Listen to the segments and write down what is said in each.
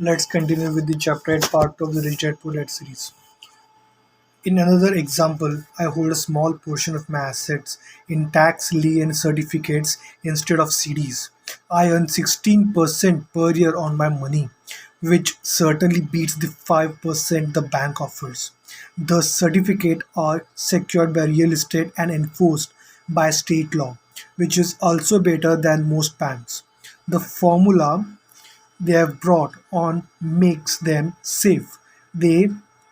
Let's continue with the chapter 8 part of the Richdadpoordad series. In another example, I hold a small portion of my assets in tax lien certificates instead of CDs. I earn 16% per year on my money, which certainly beats the 5% the bank offers. The certificates are secured by real estate and enforced by state law, which is also better than most banks. The formula they have brought on makes them safe. They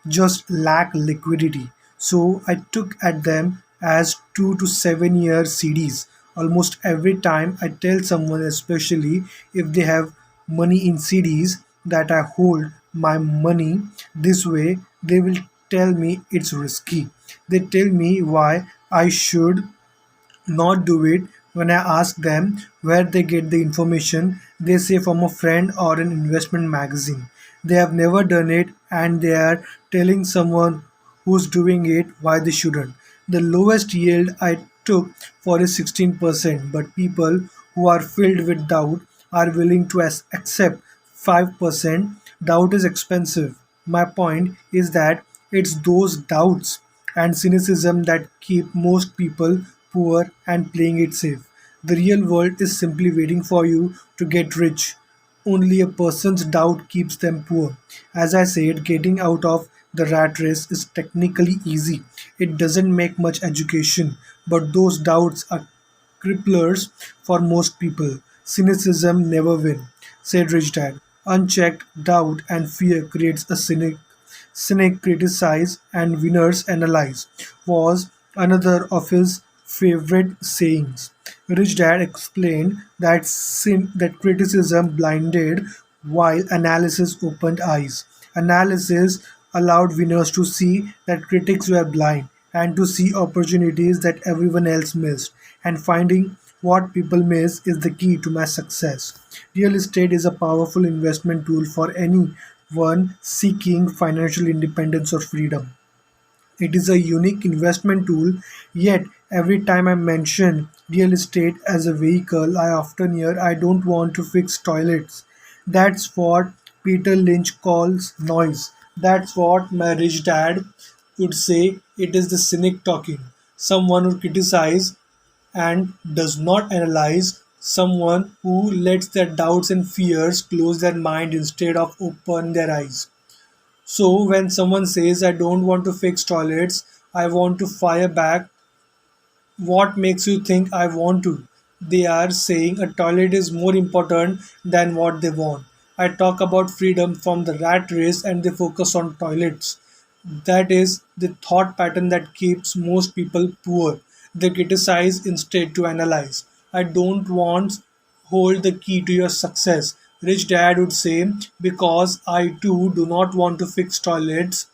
just lack liquidity. So I took at them as 2 to 7 year CDs. Almost every time I tell someone, especially if they have money in CDs, that I hold my money this way, they will tell me it's risky. They tell me why I should not do it. When I ask them where they get the information, they say from a friend or an investment magazine. They have never done it and they are telling someone who's doing it why they shouldn't. The lowest yield I took for is 16%, but people who are filled with doubt are willing to accept 5%. Doubt is expensive. My point is that it's those doubts and cynicism that keep most people poor and playing it safe. The real world is simply waiting for you to get rich. Only a person's doubt keeps them poor. As I said, getting out of the rat race is technically easy. It doesn't make much education, but those doubts are cripplers for most people. Cynicism never win, said Rich Dad. Unchecked doubt and fear creates a cynic. Cynic criticize and winners analyze was another of his favorite sayings. Rich Dad explained that that criticism blinded while analysis opened eyes. Analysis allowed winners to see that critics were blind and to see opportunities that everyone else missed. And finding what people miss is the key to my success. Real estate is a powerful investment tool for anyone seeking financial independence or freedom. It is a unique investment tool, yet every time I mention real estate as a vehicle, I often hear I don't want to fix toilets. That's what Peter Lynch calls noise. That's what my rich dad would say. It is the cynic talking. Someone who criticizes and does not analyze, someone who lets their doubts and fears close their mind instead of open their eyes. So when someone says I don't want to fix toilets, I want to fire back, what makes you think I want to? They are saying a toilet is more important than what they want. I talk about freedom from the rat race and they focus on toilets. That is the thought pattern that keeps most people poor. They criticize instead to analyze. I don't want hold the key to your success. Rich dad would say, because I too do not want to fix toilets.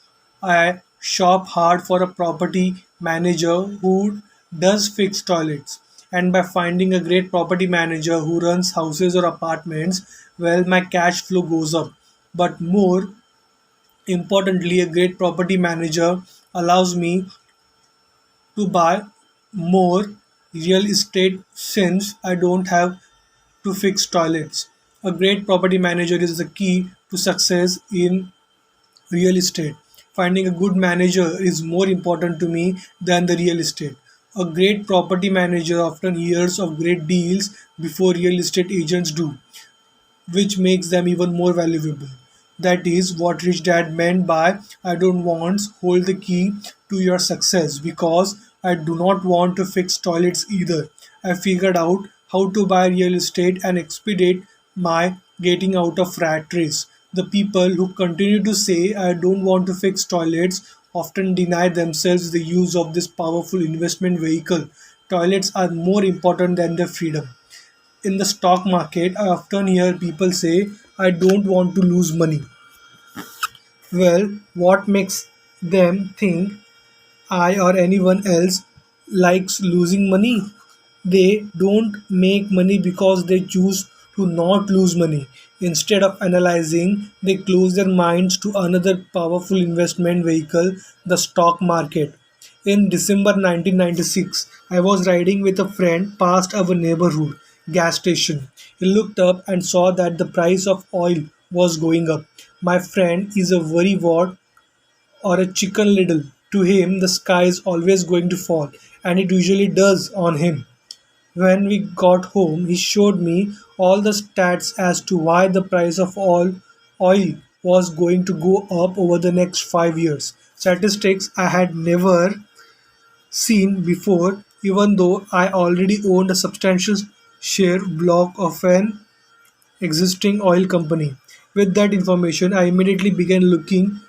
I shop hard for a property manager who does fix toilets. And by finding a great property manager who runs houses or apartments, well, my cash flow goes up. But more importantly, a great property manager allows me to buy more real estate since I don't have to fix toilets. A great property manager is the key to success in real estate. Finding a good manager is more important to me than the real estate. A great property manager often hears of great deals before real estate agents do, which makes them even more valuable. That is what Rich Dad meant by I don't want hold the key to your success because I do not want to fix toilets either. I figured out how to buy real estate and expedite my getting out of rat race. The people who continue to say I don't want to fix toilets often deny themselves the use of this powerful investment vehicle. Toilets are more important than their freedom. In the stock market, I often hear people say, I don't want to lose money. Well, what makes them think I or anyone else likes losing money? They don't make money because they choose to not lose money. Instead of analyzing, they close their minds to another powerful investment vehicle, the stock market. In December 1996, I was riding with a friend past our neighborhood gas station. He looked up and saw that the price of oil was going up. My friend is a worrywart or a chicken little. To him, the sky is always going to fall, and it usually does on him. When we got home, he showed me all the stats as to why the price of all oil was going to go up over the next 5 years. Statistics I had never seen before, even though I already owned a substantial share block of an existing oil company. With that information, I immediately began looking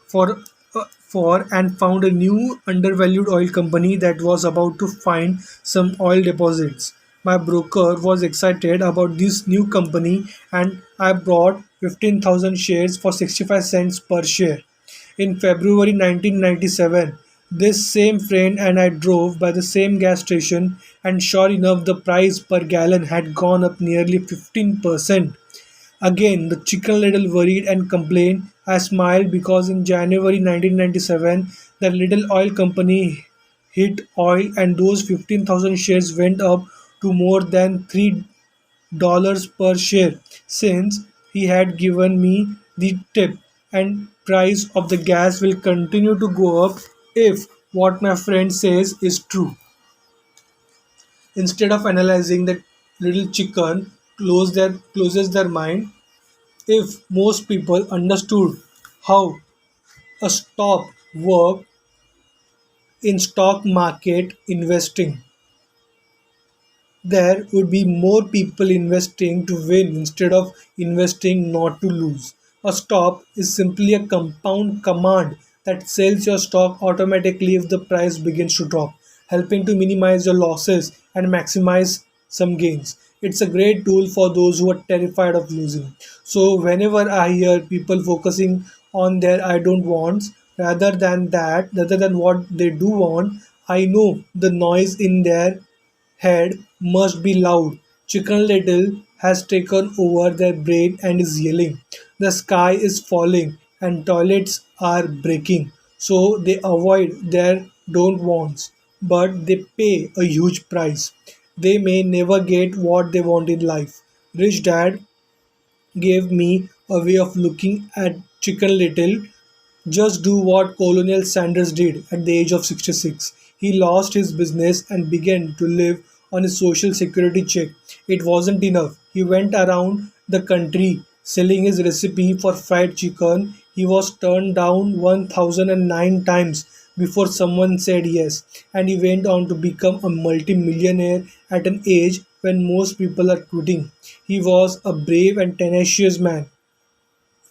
for and found a new undervalued oil company that was about to find some oil deposits. My broker was excited about this new company and I bought 15,000 shares for 65 cents per share. In February 1997, this same friend and I drove by the same gas station, and sure enough, the price per gallon had gone up nearly 15%. Again, the chicken little worried and complained. I smiled because in January 1997, the little oil company hit oil and those 15,000 shares went up to more than $3 per share since he had given me the tip, and price of the gas will continue to go up if what my friend says is true. Instead of analyzing the little chicken closes their mind. If most people understood how a stock worked in stock market investing, there would be more people investing to win instead of investing not to lose. A stop is simply a compound command that sells your stock automatically if the price begins to drop, helping to minimize your losses and maximize some gains. It's a great tool for those who are terrified of losing. So, whenever I hear people focusing on their I don't wants rather than what they do want, I know the noise in their head must be loud. Chicken Little has taken over their brain and is yelling. The sky is falling and toilets are breaking. So they avoid their don't wants, but they pay a huge price. They may never get what they want in life. Rich Dad gave me a way of looking at Chicken Little. Just do what Colonel Sanders did at the age of 66. He lost his business and began to live on his social security check. It wasn't enough. He went around the country selling his recipe for fried chicken. He was turned down 1009 times before someone said yes, and he went on to become a multi-millionaire at an age when most people are quitting. He was a brave and tenacious man.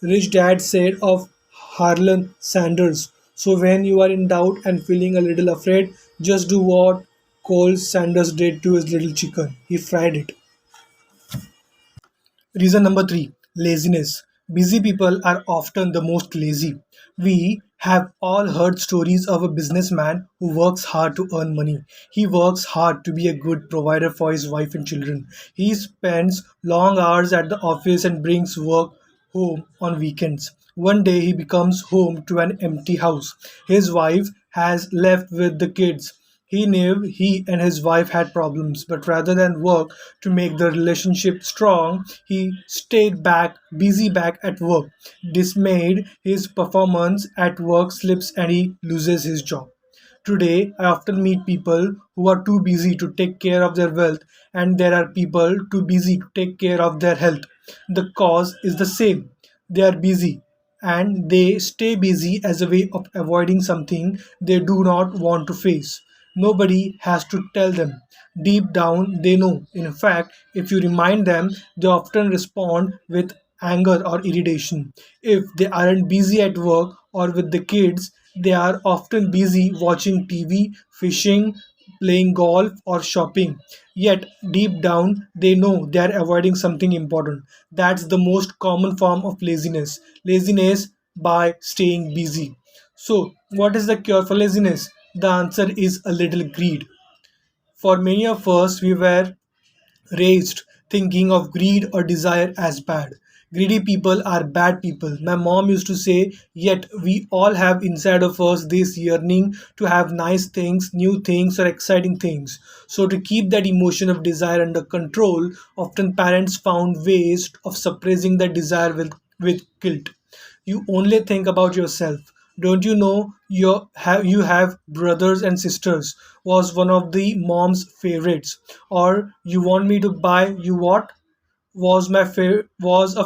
Rich Dad said of Harlan Sanders. So when you are in doubt and feeling a little afraid, just do what Cole Sanders did to his little chicken. He fried it. Reason number three, laziness. Busy people are often the most lazy. We have all heard stories of a businessman who works hard to earn money. He works hard to be a good provider for his wife and children. He spends long hours at the office and brings work home on weekends. One day he becomes home to an empty house. His wife has left with the kids. He knew he and his wife had problems, but rather than work to make the relationship strong, he stayed busy back at work. Dismayed, his performance at work slips and he loses his job. Today, I often meet people who are too busy to take care of their wealth, and there are people too busy to take care of their health. The cause is the same. They are busy, and they stay busy as a way of avoiding something they do not want to face. Nobody has to tell them. Deep down, they know. In fact, if you remind them, they often respond with anger or irritation. If they aren't busy at work or with the kids, they are often busy watching TV, fishing, playing golf, or shopping. Yet, deep down, they know they are avoiding something important. That's the most common form of laziness. Laziness by staying busy. So, what is the cure for laziness? The answer is a little greed. For many of us, we were raised thinking of greed or desire as bad. Greedy people are bad people. My mom used to say, yet we all have inside of us this yearning to have nice things, new things, or exciting things. So, to keep that emotion of desire under control, often parents found ways of suppressing that desire with guilt. You only think about yourself. Don't you know you have brothers and sisters? Was one of the mom's favorites. Or you want me to buy you what? Was a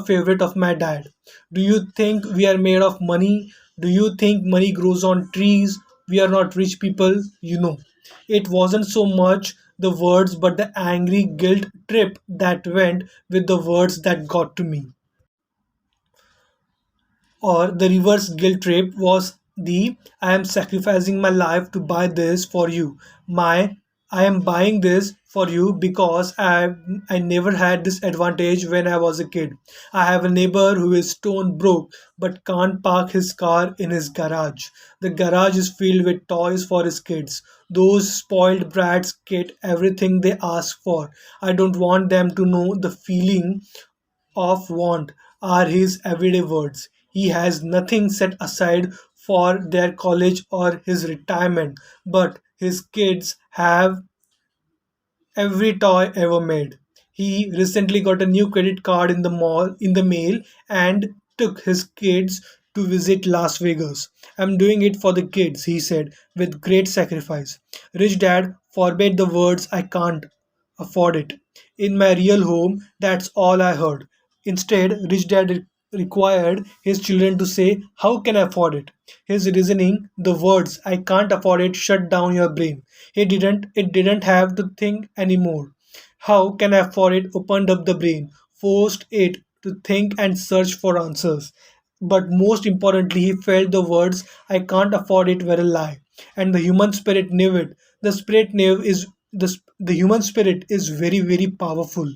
favorite of my dad. Do you think we are made of money? Do you think money grows on trees? We are not rich people. It wasn't so much the words but the angry guilt trip that went with the words that got to me. Or the reverse guilt trip was the I am sacrificing my life to buy this for you. My I am buying this for you because I never had this advantage when I was a kid. I have a neighbor who is stone broke but can't park his car in his garage. The garage is filled with toys for his kids. Those spoiled brats get everything they ask for. I don't want them to know the feeling of want are his everyday words. He has nothing set aside for their college or his retirement, but his kids have every toy ever made. He recently got a new credit card in the mail and took his kids to visit Las Vegas. I'm doing it for the kids, he said, with great sacrifice. Rich Dad forbade the words I can't afford it. In my real home, that's all I heard. Instead, Rich Dad required his children to say, how can I afford it? His reasoning, the words, I can't afford it, shut down your brain. It didn't have to think anymore. How can I afford it opened up the brain, forced it to think and search for answers. But most importantly, he felt the words, I can't afford it, were a lie. And the human spirit knew it. The human spirit is very, very powerful.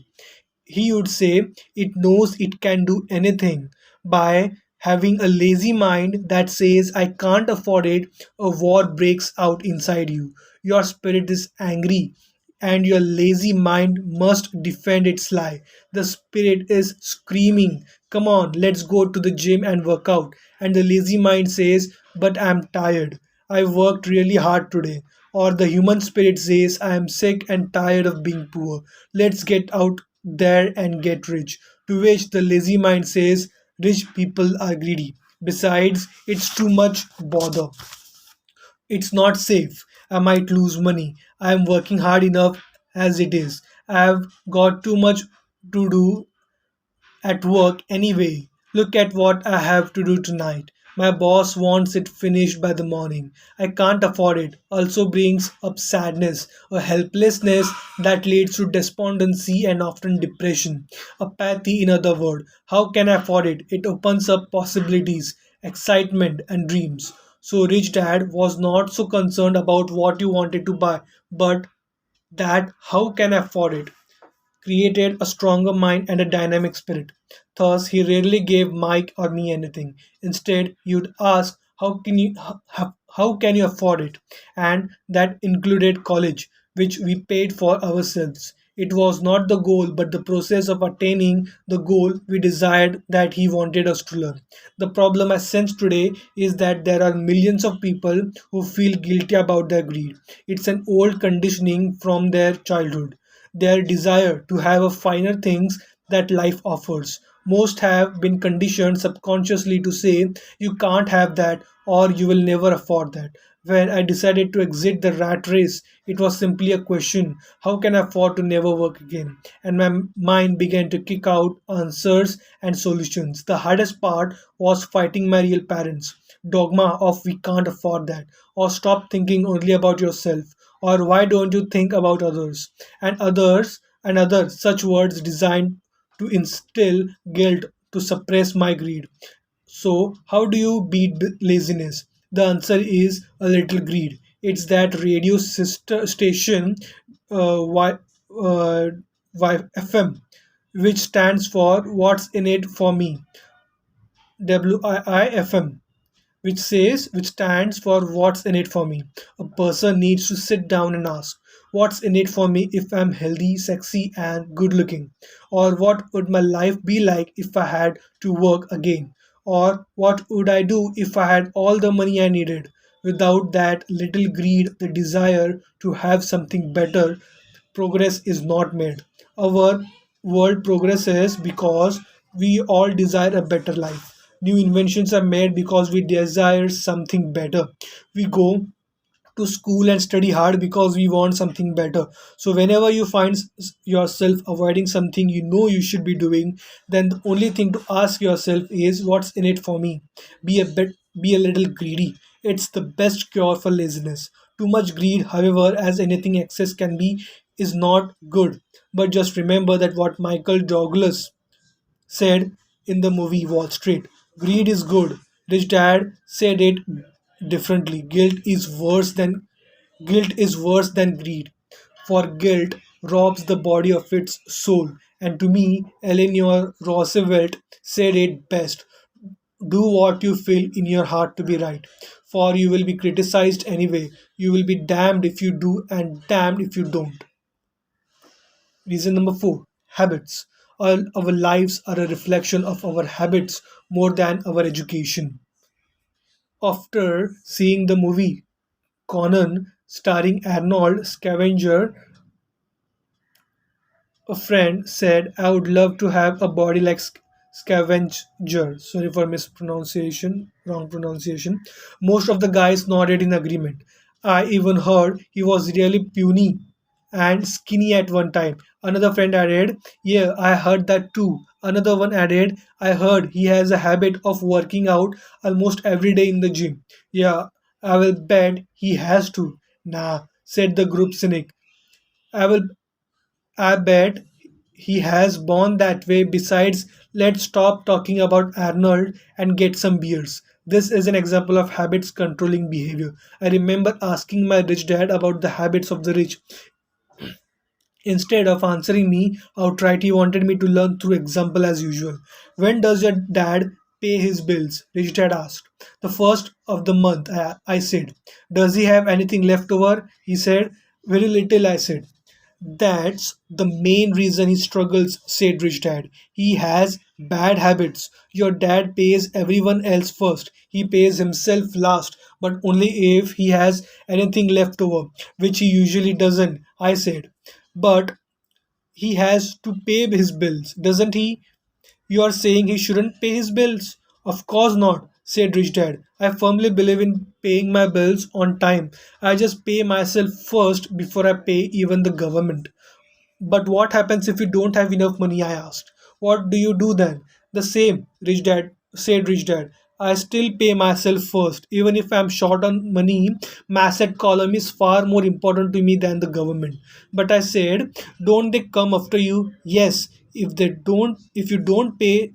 He would say it knows it can do anything. By having a lazy mind that says I can't afford it, a war breaks out inside you. Your spirit is angry and your lazy mind must defend its lie. The spirit is screaming, come on, let's go to the gym and work out. And the lazy mind says, but I'm tired. I worked really hard today. Or the human spirit says, I am sick and tired of being poor. Let's get out there and get rich. To which the lazy mind says, rich people are greedy. Besides, it's too much bother. It's not safe. I might lose money. I am working hard enough as it is. I have got too much to do at work anyway. Look at what I have to do tonight. My boss wants it finished by the morning. I can't afford it. Also brings up sadness, a helplessness that leads to despondency and often depression. Apathy, in other words. How can I afford it? It opens up possibilities, excitement, and dreams. So, Rich Dad was not so concerned about what you wanted to buy, but that how can I afford it? Created a stronger mind and a dynamic spirit. Thus, he rarely gave Mike or me anything. Instead, you'd ask, how can you afford it? And that included college, which we paid for ourselves. It was not the goal, but the process of attaining the goal we desired that he wanted us to learn. The problem I sense today is that there are millions of people who feel guilty about their greed. It's an old conditioning from their childhood, their desire to have a finer things that life offers. Most have been conditioned subconsciously to say, you can't have that or you will never afford that. When I decided to exit the rat race, it was simply a question, how can I afford to never work again? And my mind began to kick out answers and solutions. The hardest part was fighting my real parents. Dogma of we can't afford that, or stop thinking only about yourself, or why don't you think about others, and other such words designed to instill guilt to suppress my greed. So, how do you beat laziness? The answer is a little greed. It's that radio station, y, uh, FM, which stands for What's in It for Me, WIIFM, which stands for what's in it for me. A person needs to sit down and ask, what's in it for me if I'm healthy, sexy, and good looking? Or what would my life be like if I had to work again? Or what would I do if I had all the money I needed? Without that little greed, the desire to have something better, progress is not made. Our world progresses because we all desire a better life. New inventions are made because we desire something better. We go to school and study hard because we want something better. So whenever you find yourself avoiding something you know you should be doing, then the only thing to ask yourself is what's in it for me. Be a little greedy. It's the best cure for laziness. Too much greed, however, as anything excess can be, is not good. But just remember that what Michael Douglas said in the movie Wall Street. Greed is good. Rich Dad said it differently. Guilt is worse than greed. For guilt robs the body of its soul. And to me, Eleanor Roosevelt said it best. Do what you feel in your heart to be right. For you will be criticized anyway. You will be damned if you do and damned if you don't. Reason number four, habits. Our lives are a reflection of our habits more than our education. After seeing the movie Conan starring Arnold Scavenger, a friend said, I would love to have a body like Scavenger. Sorry for mispronunciation, wrong pronunciation. Most of the guys nodded in agreement. I even heard he was really puny and skinny at one time. Another friend added, yeah, I heard that too. Another one added, I heard he has a habit of working out almost every day in the gym. Yeah, I will bet he has to. Nah, said the group cynic. I will I bet he has born that way. Besides, let's stop talking about Arnold and get some beers. This is an example of habits controlling behavior. I remember asking my rich dad about the habits of the rich. Instead of answering me outright, he wanted me to learn through example as usual. When does your dad pay his bills? Rich dad asked. The first of the month, I said. Does he have anything left over? He said. Very little, I said. That's the main reason he struggles, said Rich Dad. He has bad habits. Your dad pays everyone else first. He pays himself last, but only if he has anything left over, which he usually doesn't, I said. But he has to pay his bills, doesn't he? You are saying he shouldn't pay his bills? Of course not, said Rich Dad. I firmly believe in paying my bills on time. I just pay myself first before I pay even the government. But what happens if you don't have enough money? I asked. What do you do then? The same, Rich Dad said Rich Dad. I still pay myself first. Even if I'm short on money, my asset column is far more important to me than the government. But I said, don't they come after you? Yes. If you don't pay,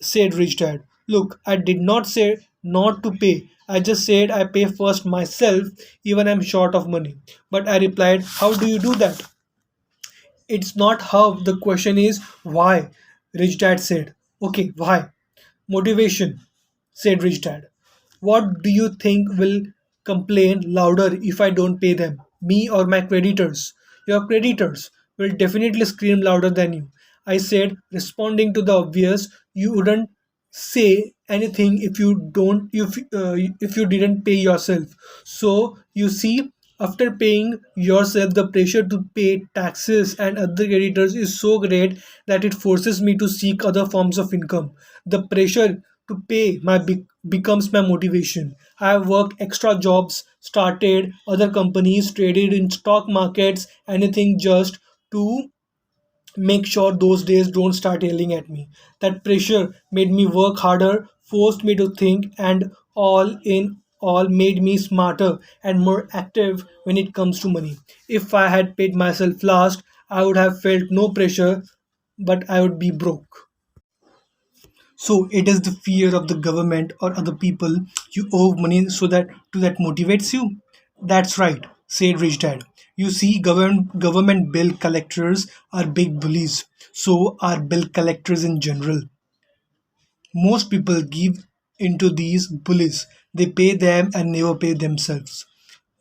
said Rich Dad. Look, I did not say not to pay. I just said I pay first myself, even I'm short of money. But I replied, how do you do that? It's not how, the question is why, Rich Dad said. Okay, why? Motivation, said Rich Dad. What do you think will complain louder if I don't pay them? Me or my creditors? Your creditors will definitely scream louder than you. I said, responding to the obvious, you wouldn't say anything if you didn't pay yourself. So you see, after paying yourself, the pressure to pay taxes and other creditors is so great that it forces me to seek other forms of income. The pressure to pay becomes my motivation. I have worked extra jobs, started other companies, traded in stock markets, anything just to make sure those days don't start yelling at me. That pressure made me work harder, forced me to think, and all in all made me smarter and more active when it comes to money. If I had paid myself last, I would have felt no pressure, but I would be broke. So it is the fear of the government or other people you owe money so that motivates you. That's right, said Rich Dad. You see, government bill collectors are big bullies. So are bill collectors in general. Most people give into these bullies. They pay them and never pay themselves.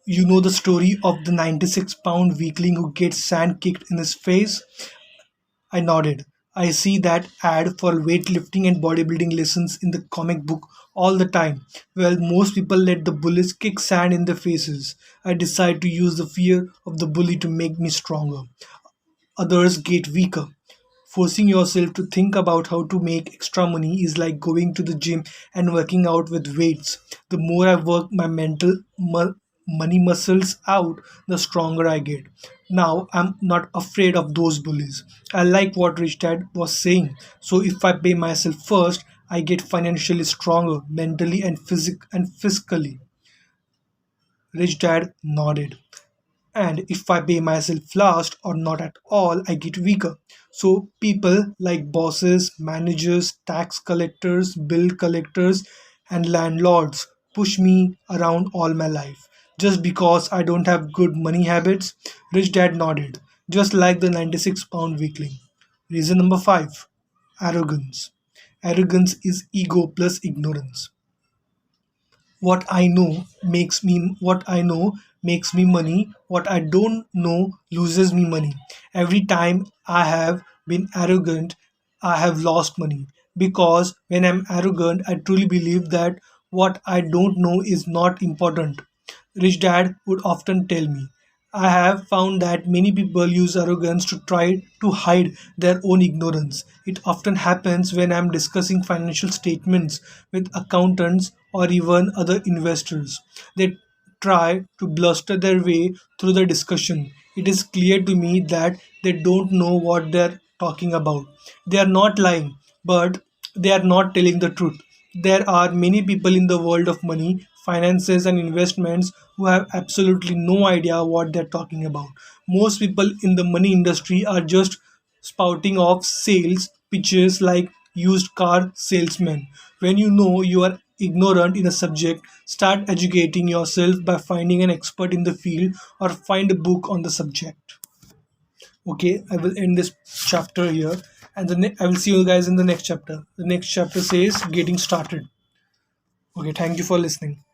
You know the story of the 96-pound weakling who gets sand kicked in his face? I nodded. I see that ad for weightlifting and bodybuilding lessons in the comic book all the time. Well, most people let the bullies kick sand in their faces. I decide to use the fear of the bully to make me stronger. Others get weaker. Forcing yourself to think about how to make extra money is like going to the gym and working out with weights. The more I work my money muscles out, the stronger I get. Now I'm not afraid of those bullies. I like what Rich Dad was saying. So if I pay myself first, I get financially stronger mentally and physically. Rich Dad nodded. And if I pay myself last or not at all, I get weaker. So people like bosses, managers, tax collectors, bill collectors, and landlords push me around all my life. Just because I don't have good money habits, Rich Dad nodded, just like the 96-pound weakling. Reason number 5, arrogance. Arrogance is ego plus ignorance. What I know makes me money. What I don't know loses me money. Every time I have been arrogant, I have lost money, because when I'm arrogant I truly believe that what I don't know is not important. Rich Dad would often tell me, I have found that many people use arrogance to try to hide their own ignorance. It often happens when I'm discussing financial statements with accountants or even other investors. They try to bluster their way through the discussion. It is clear to me that they don't know what they're talking about. They are not lying, but they are not telling the truth. There are many people in the world of money, finances, and investments who have absolutely no idea what they're talking about. Most people in the money industry are just spouting off sales pitches like used car salesmen. When you know you are ignorant in a subject, start educating yourself by finding an expert in the field or find a book on the subject. Okay, I will end this chapter here, and I will see you guys in the next chapter. The next chapter says getting started. Okay, thank you for listening.